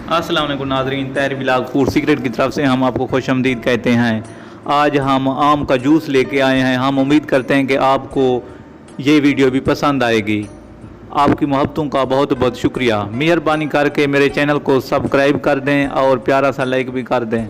अस्सलाम वालेकुम नाज़रीन, तहर बिलाग फूड सीक्रेट की तरफ से हम आपको खुशआमदीद कहते हैं। आज हम आम का जूस लेके आए हैं। हम उम्मीद करते हैं कि आपको ये वीडियो भी पसंद आएगी। आपकी मोहब्बतों का बहुत बहुत शुक्रिया। मेहरबानी करके मेरे चैनल को सब्सक्राइब कर दें और प्यारा सा लाइक भी कर दें।